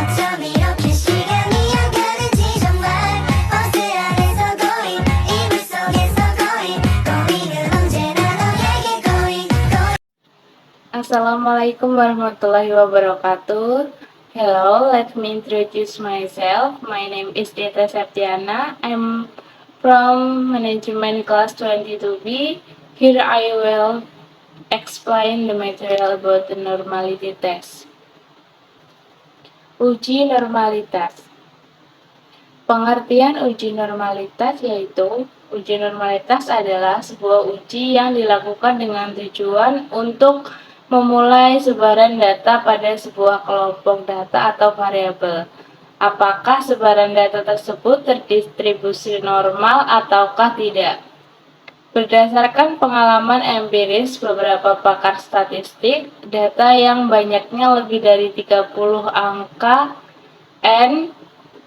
어쩜 이렇게 시간이 안 가는지 정말 버스 안에서 고인 이불 속에서 고인은 언제나 너에게 고인. Assalamualaikum warahmatullahi wabarakatuh. Hello, let me introduce myself. My name is Dita Septiana. I'm from Management Class 22B. Here I will explain the material about the normality test. Uji normalitas. Pengertian uji normalitas yaitu uji normalitas adalah sebuah uji yang dilakukan dengan tujuan untuk memulai sebaran data pada sebuah kelompok data atau variabel. Apakah sebaran data tersebut terdistribusi normal ataukah tidak? Berdasarkan pengalaman empiris beberapa pakar statistik, data yang banyaknya lebih dari 30 angka N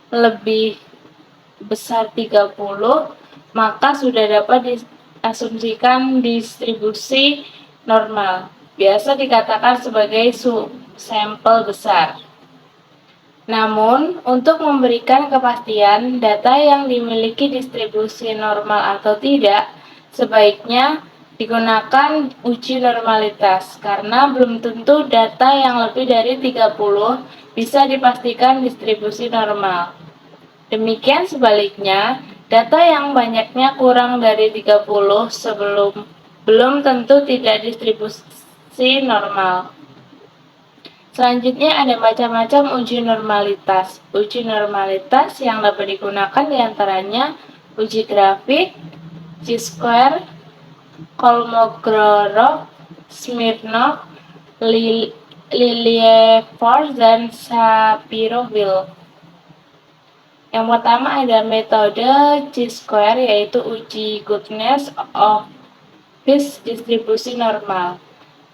lebih besar 30, maka sudah dapat diasumsikan distribusi normal. Biasa dikatakan sebagai sampel besar. Namun, untuk memberikan kepastian data yang dimiliki distribusi normal atau tidak, sebaiknya digunakan uji normalitas karena belum tentu data yang lebih dari 30 bisa dipastikan distribusi normal. Demikian sebaliknya, data yang banyaknya kurang dari 30 belum tentu tidak distribusi normal. Selanjutnya ada macam-macam uji normalitas. Uji normalitas yang dapat digunakan diantaranya uji grafik, chi-square, Kolmogorov, Smirnov, Lilliefors, dan Shapiro-Wilk. Yang pertama ada metode chi-square yaitu uji goodness of fit distribusi normal.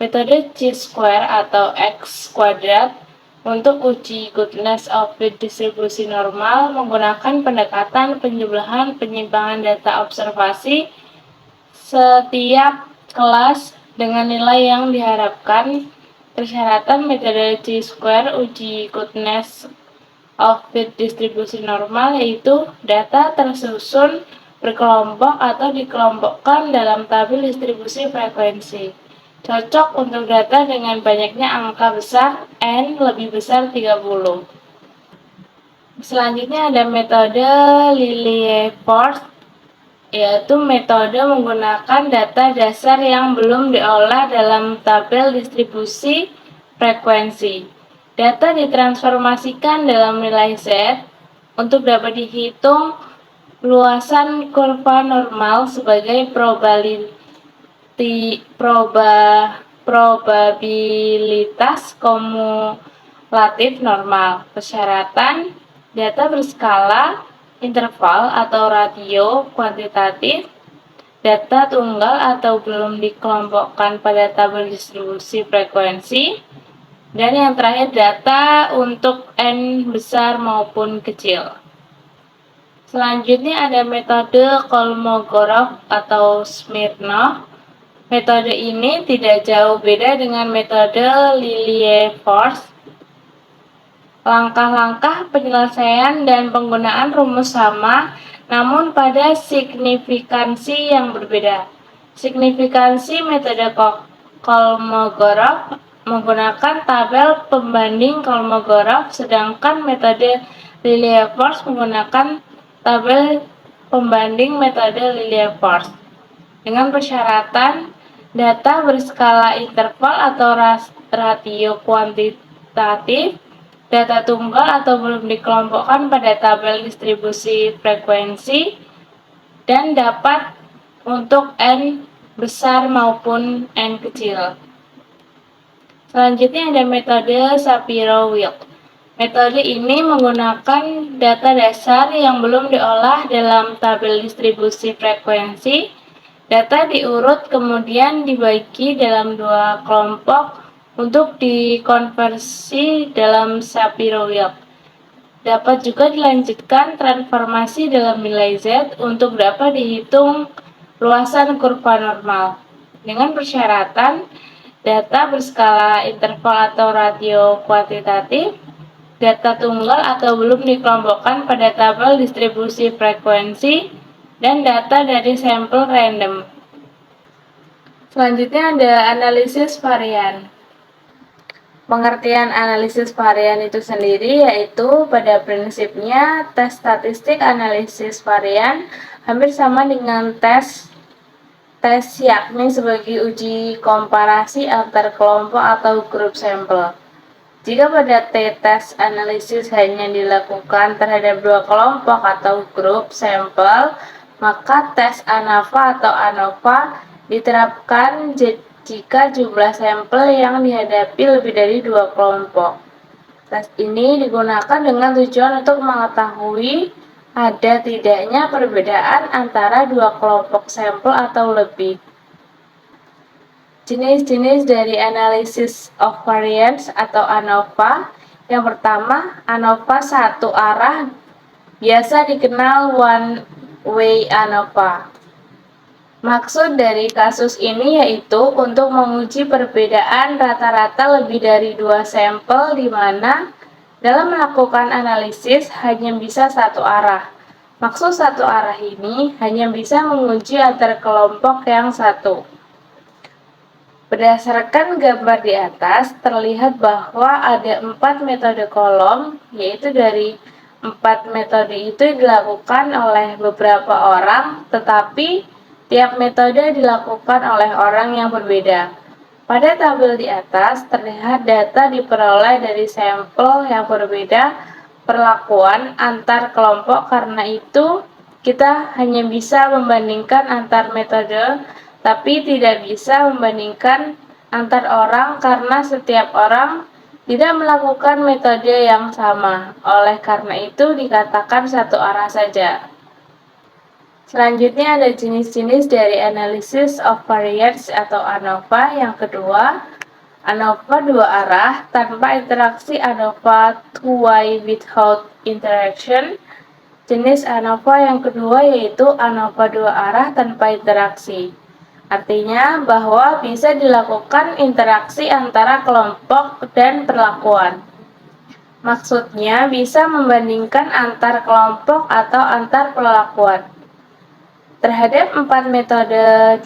Metode chi-square atau x kuadrat untuk uji goodness of fit distribusi normal menggunakan pendekatan penjumlahan penyimpangan data observasi setiap kelas dengan nilai yang diharapkan. Persyaratan metode chi-square uji goodness of fit distribusi normal yaitu data tersusun berkelompok atau dikelompokkan dalam tabel distribusi frekuensi. Cocok untuk data dengan banyaknya angka besar N lebih besar 30. Selanjutnya ada metode Lilliefors, yaitu metode menggunakan data dasar yang belum diolah dalam tabel distribusi frekuensi. Data ditransformasikan dalam nilai Z untuk dapat dihitung luasan kurva normal sebagai probabilitas kumulatif normal. Persyaratan data berskala interval atau ratio kuantitatif, data tunggal atau belum dikelompokkan pada tabel distribusi frekuensi, dan yang terakhir data untuk N besar maupun kecil. Selanjutnya ada metode Kolmogorov atau Smirnov. Metode ini tidak jauh beda dengan metode Lilliefors. Langkah-langkah penyelesaian dan penggunaan rumus sama, namun pada signifikansi yang berbeda. Signifikansi metode Kolmogorov menggunakan tabel pembanding Kolmogorov, sedangkan metode Lilliefors menggunakan tabel pembanding metode Lilliefors. Dengan persyaratan data berskala interval atau ratio kuantitatif, data tunggal atau belum dikelompokkan pada tabel distribusi frekuensi, dan dapat untuk N besar maupun N kecil. Selanjutnya ada metode Shapiro-Wilk. Metode ini menggunakan data dasar yang belum diolah dalam tabel distribusi frekuensi. Data diurut kemudian dibagi dalam dua kelompok untuk dikonversi dalam Shapiro-Wilk. Dapat juga dilanjutkan transformasi dalam nilai Z untuk dapat dihitung luasan kurva normal. Dengan persyaratan data berskala interval atau ratio kuantitatif, data tunggal atau belum dikelompokkan pada tabel distribusi frekuensi, dan data dari sampel random. Selanjutnya ada analisis varian. Pengertian analisis varian itu sendiri yaitu pada prinsipnya tes statistik analisis varian hampir sama dengan tes yakni sebagai uji komparasi antar kelompok atau grup sampel. Jika pada t-test analisis hanya dilakukan terhadap dua kelompok atau grup sampel, maka tes ANOVA atau ANOVA diterapkan jika jumlah sampel yang dihadapi lebih dari dua kelompok. Tes ini digunakan dengan tujuan untuk mengetahui ada tidaknya perbedaan antara dua kelompok sampel atau lebih. Jenis-jenis dari analisis of variance atau ANOVA. Yang pertama, ANOVA satu arah, biasa dikenal one way ANOVA. Maksud dari kasus ini yaitu untuk menguji perbedaan rata-rata lebih dari dua sampel di mana dalam melakukan analisis hanya bisa satu arah. Maksud satu arah ini hanya bisa menguji antar kelompok yang satu. Berdasarkan gambar di atas, terlihat bahwa ada 4 metode kolom, yaitu dari 4 metode itu dilakukan oleh beberapa orang, tetapi tiap metode dilakukan oleh orang yang berbeda. Pada tabel di atas, terlihat data diperoleh dari sampel yang berbeda perlakuan antar kelompok, karena itu kita hanya bisa membandingkan antar metode, tapi tidak bisa membandingkan antar orang karena setiap orang tidak melakukan metode yang sama. Oleh karena itu dikatakan satu arah saja. Selanjutnya ada jenis-jenis dari analysis of variance atau ANOVA. Yang kedua, ANOVA dua arah tanpa interaksi, ANOVA two-way without interaction. Jenis ANOVA yang kedua yaitu ANOVA dua arah tanpa interaksi. Artinya bahwa bisa dilakukan interaksi antara kelompok dan perlakuan. Maksudnya bisa membandingkan antar kelompok atau antar perlakuan. Terhadap 4 metode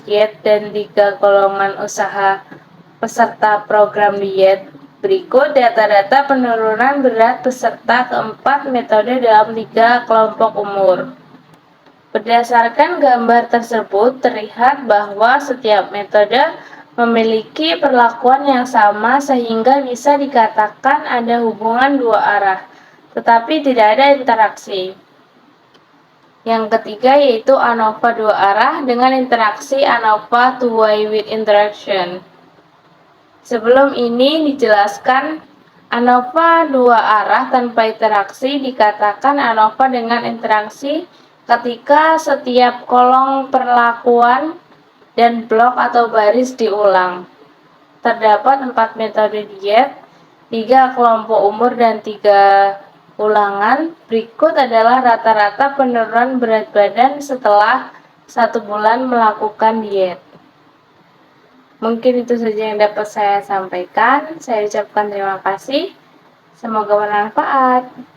diet dan 3 golongan usaha peserta program diet, berikut data-data penurunan berat peserta keempat metode dalam 3 kelompok umur. Berdasarkan gambar tersebut, terlihat bahwa setiap metode memiliki perlakuan yang sama sehingga bisa dikatakan ada hubungan dua arah, tetapi tidak ada interaksi. Yang ketiga yaitu ANOVA dua arah dengan interaksi ANOVA two-way with interaction. Sebelum ini dijelaskan, ANOVA dua arah tanpa interaksi dikatakan ANOVA dengan interaksi ketika setiap kolom perlakuan dan blok atau baris diulang. Terdapat 4 metode diet, 3 kelompok umur dan 3 ulangan. Berikut adalah rata-rata penurunan berat badan setelah 1 bulan melakukan diet. Mungkin itu saja yang dapat saya sampaikan. Saya ucapkan terima kasih. Semoga bermanfaat.